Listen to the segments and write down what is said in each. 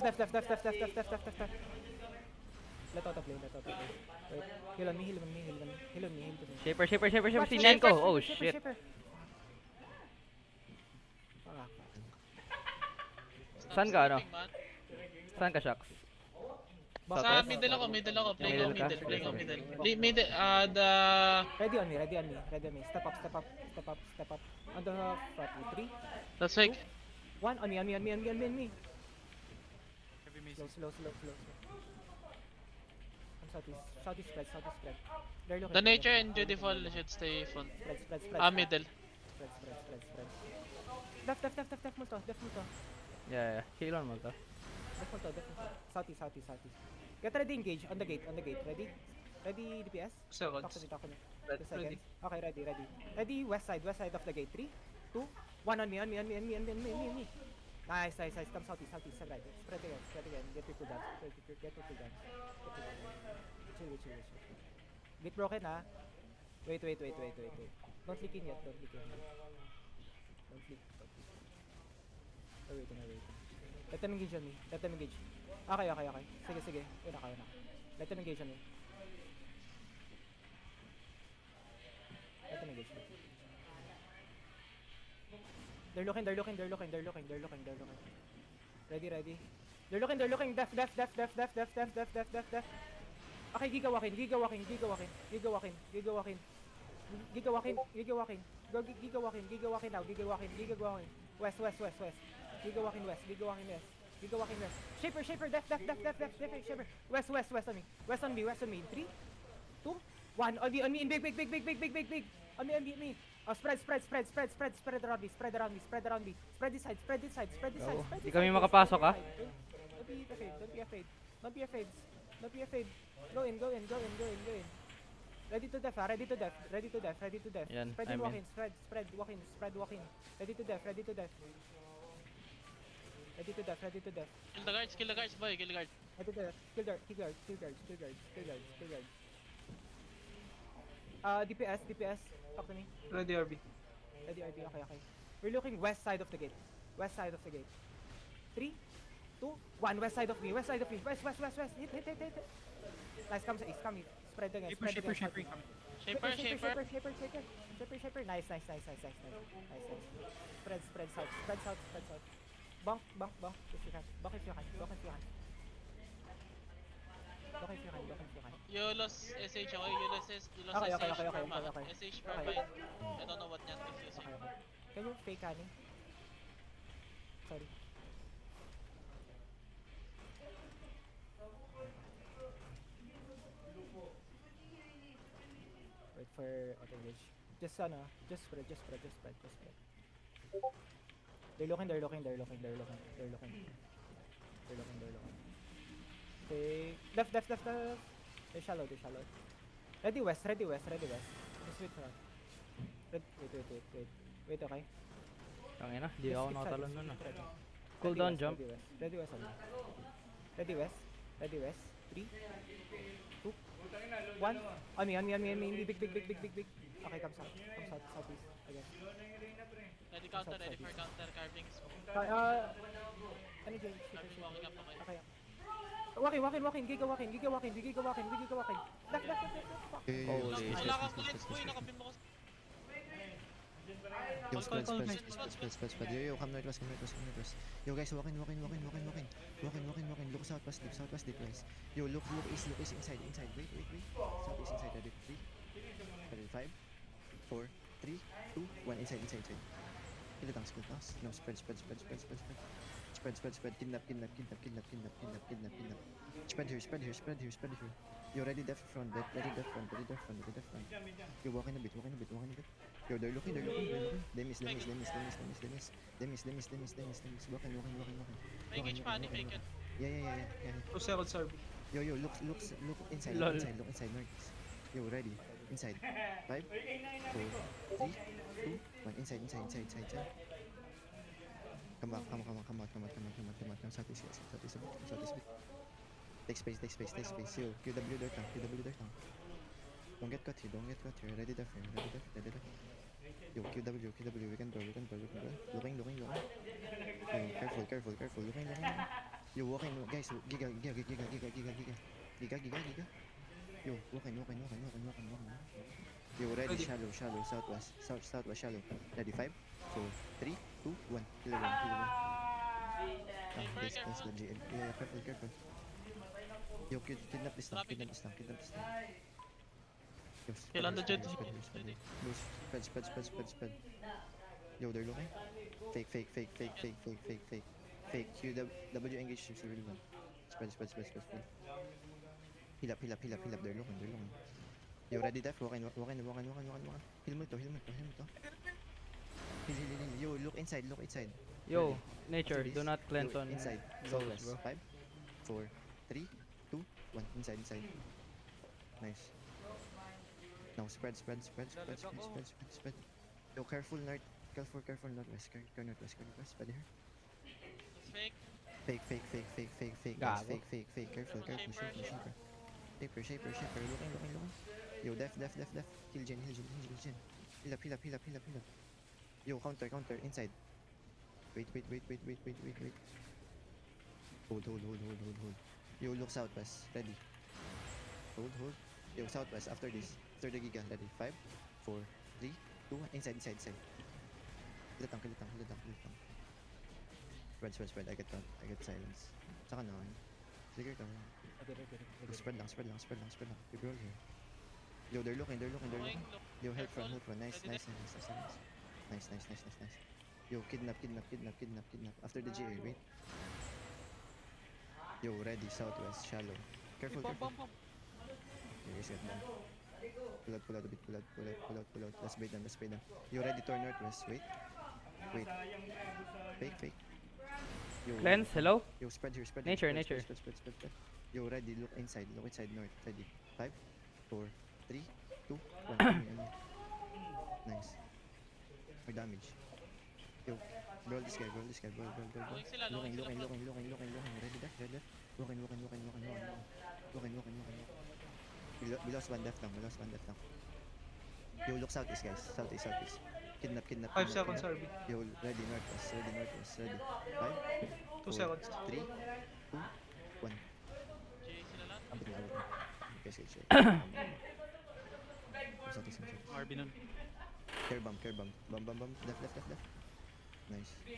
Left. Let auto play. Wait. Heal on me. Heal to me. Shaper, Watch, sinan ko. shaper, Oh, shaper, shit. shaper. Ah, Saan ka, ano? Sleeping, man. Saan ka, Shax? Back Sa Southwest? middle ako, playing Middle on ka? middle, Sige, playing on sige. middle. Okay. Middle, the... Ready on me. Step up. On the front. 3, That's 2, fake. 1. On me. Heavy mace. Slow. I'm southeast spread. They're looking. The nature and Judiful should stay front. Spread. Middle. Spread. Left mo to. Yeah. Heal on mo to. Left mo to. Southeast. Get ready, engage. On the gate. Ready, DPS? Seconds. Talk to me. Red, 2 seconds. ready. Okay, ready. Ready, west side of the gate. 3, 2, 1. On me. Nice. Come southeast. Spread again. Get your 2 guns. Chill. Gate broken, ha? Wait. Don't leak in yet. Don't leak. We're waiting. Let them engage on me. Okay. Sige. Yun na. Let them engage on me. They're looking. Ready. They're looking. Def. Okay, giga walking. Go giga walking now. West. Giga walking west. Shaper. Def. Shaper. West on me. West on me. 3, 2, 1. On me. In big. On me. Oh, spread around me. Spread this side. Go. Di kami makapasok, ah. Don't be afraid. Go in. Ready to def. Yan, Spread I'm walk in. in. Spread walk in. Ready to def. Ready to def. Kill the guards, boy, kill the guard. Ready to def. Kill guards. DPS. Talk to me. Ready RB. Ready, RB. Okay. We're looking west side of the gate. 3, 2, 1. West side of me. West. Hit. Nice, come east. Spread again. Shaper. Shaper. Nice. Spread south. Bonk. If you can. Bonk if you can. You lost SH, okay? You lost Okay. SH perma. Okay. SH perma. I don't know what Nyan is using. Okay. Can you fake canning? Sorry. Wait for auto engage. Just spread. They're looking. Okay. Left. They're shallow. Ready west. Just wait for us. Wait, okay? Tangina, di ako nakatalon nun, ah. Ready. Cooldown jump. Ready west on me. Ready west. 3, 2, 1. On me. Big. Okay, come southeast. Again. Ready for counter, carving is Ano dyan? carving walking up, okay? Okay. Walking. Giga walking. Left. Fuck. Holy shit. Wala kang blind, boy, nakapin mo ko. Yo, spread. Yo, come northwest. Yo, guys, walking. Look southwest deep, guys. Yo, look east, inside. Wait. Southeast inside, ready? 3, 5, 4, 3, 2, 1, inside. Kill the tanks. No, spread. Kidnap. Spread here. Yo, ready def front. Yo, walking a bit. Yo, they're looking. They miss. Walking. May engage pa, fake it. Yeah. 2 seconds RB. Yo, look inside. Lol. Look inside north. Yo, ready. Inside. 5, 4, 3, 2, 1. Inside. Come out. Southeast bit. Take space. Yo, QW dirt down. Don't get caught here. Ready def. Yo, QW. We can go. Looking. Yo, careful. Looking. Yo, walk in, guys. Giga. Giga. Yo, walk in. Yo, ready, Ready. shallow, southwest, southwest, shallow. Ready, 5, 4, 3, 2, 1. Killer 1. Shaper, This careful. the GL. Yeah, careful. Yo, kidnap this lang. Yo, Kill on the jet. Loose. Spread. Yo, they're looking. Fake. QW engage is the real one. Spread. Heal up. They're looking. Yo, ready, Def. Walk in. Heal mo to. Heal. Yo, look inside. Yo, Ready. nature, After do this, not cleanse yo, on inside. goals, Southwest. bro. 5, 4, 3, 2, 1. Inside. Nice. Now spread. Yo, careful northwest. Spread here. Fake. Fake. Guys, Gago. fake. Careful. Shaper. Looking. Yo, def. Heal Jen. Heal up. Yo, counter. Inside. Wait. Hold. Yo, look southwest. Ready. Hold. Yo, southwest. After this. After the giga. Ready. 5, 4, 3, 2, 1. Inside. Kill the tank. Spread. I get silence. Saka na. Trigger ka. Spread lang. You roll here. Yo, they're looking. Going, look. Yo, help Careful. front. Nice. Ready, Nice. Yo, kidnap. After the GA, wait. Yo, ready, southwest, shallow. Careful. Bomb. Okay, guys, get bomb. Pull out a bit. Pull out. Let's bait them. Yo, ready, turn northwest. Wait. Fake. Yo, Cleanse, hello? Yo, spread here. Nature. Spread. Yo, ready, look inside north. Ready. 5, 4, 3, 2, 1. Nice. More damage. Yo, brawl this guy. Going sila, Looking. sila. Ready, Def. Looking. We lost one left lang. Yo, look southeast, guys. Southeast. Kidnap. 5 seconds, RB. Yo, ready, northwest. Ready. 5, 2 4, seconds. 3, 2, 1. GA sila lahat. Okay, sige. Southeast. RB nun. Care bomb. Bum. Left. Nice. Heal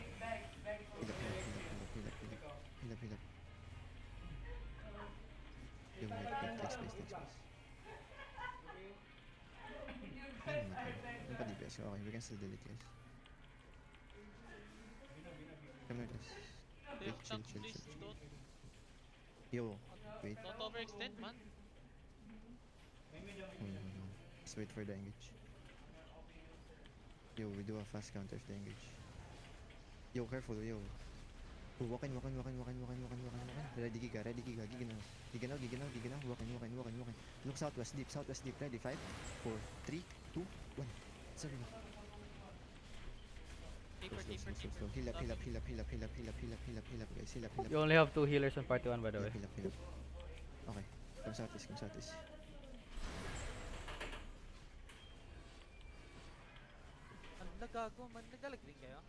up. Yo, wait. Take space. Ano pa DPS? Okay, we can still delete, guys. Come here, guys. Wait, chill. Please, don't Yo, wait. overextend, man. No. Let's wait for the engage. Yo, we do a fast counter if they engage. Yo, careful, yo. Oh, walk in. Ready, giga now. Giga now. Walk in. Look southwest deep. Ready, 5, 4, 3, 2, 1. Sorry. Taper. Slow. Heal up, guys. Heal up. You only have 2 healers on party 1, by the way. Heal up. Okay. Come southeast. Ano nagago, man? Nagalag-ring kayo?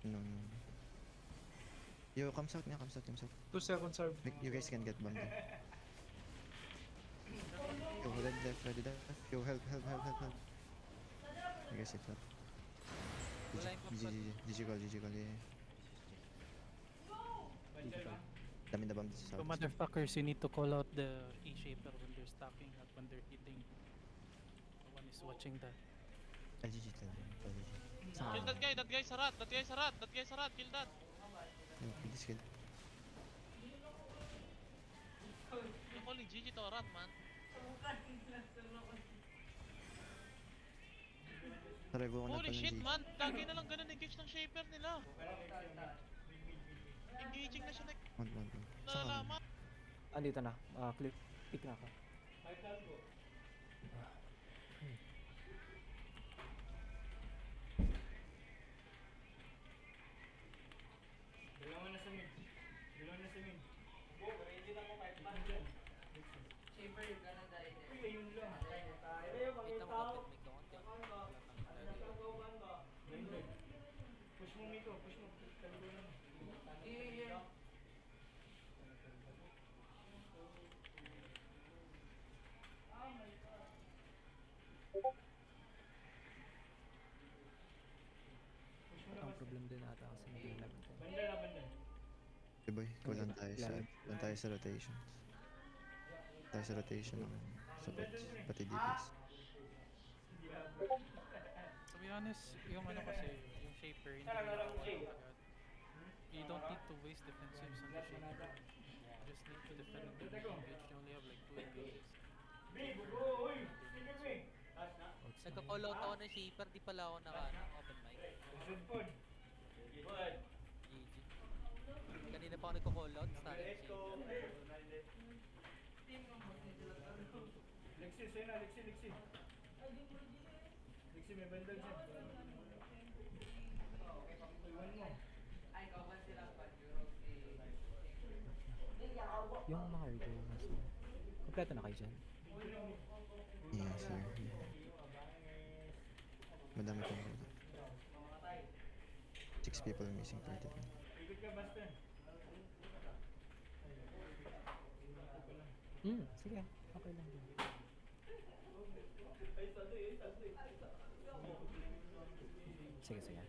No. Yo, come south. 2 seconds, RB. You guys can get bombed. Yo, ready left. Yo, help. You guys hit up. Wala yung pop shot. GG call, yeah. Dami na bomb dito sa So south. motherfuckers, you need to call out the E-shaper when they're stacking, not when they're hitting. No one is watching that. GG talaga. Kill that guy, sarat. Kill that. Yo, kill this kid. You're calling GG to a rat, man. Revo ko na Holy pala shit, GG. man. Lagi na lang ganun engage ng shaper nila. Engaging na siya One. Saka nalalaman. Andito na. Pick na ako. din ata kasi mag-ilag ito. Okay boy, kulang Okay, tayo sa, lahat. kulang tayo sa rotation. Tayo sa rotation ng supports, pati DPS. To be honest, yung ano kasi, yung Shaper, hindi ko nakakagad. You don't need to waste defensives on the Shaper. You just need to defend and then engage. You only have like 2 engages. Nagka-call out ako ng Shaper, di pala ako open mic. GG. Kanina pa ako nagka-call out, start ng Shaper. Yung mga Argo, mas kompleto na kayo dyan. Yeah, sir. Madami pang wala. 6 people missing party ko. Sige, okay lang yun. Sige, sige.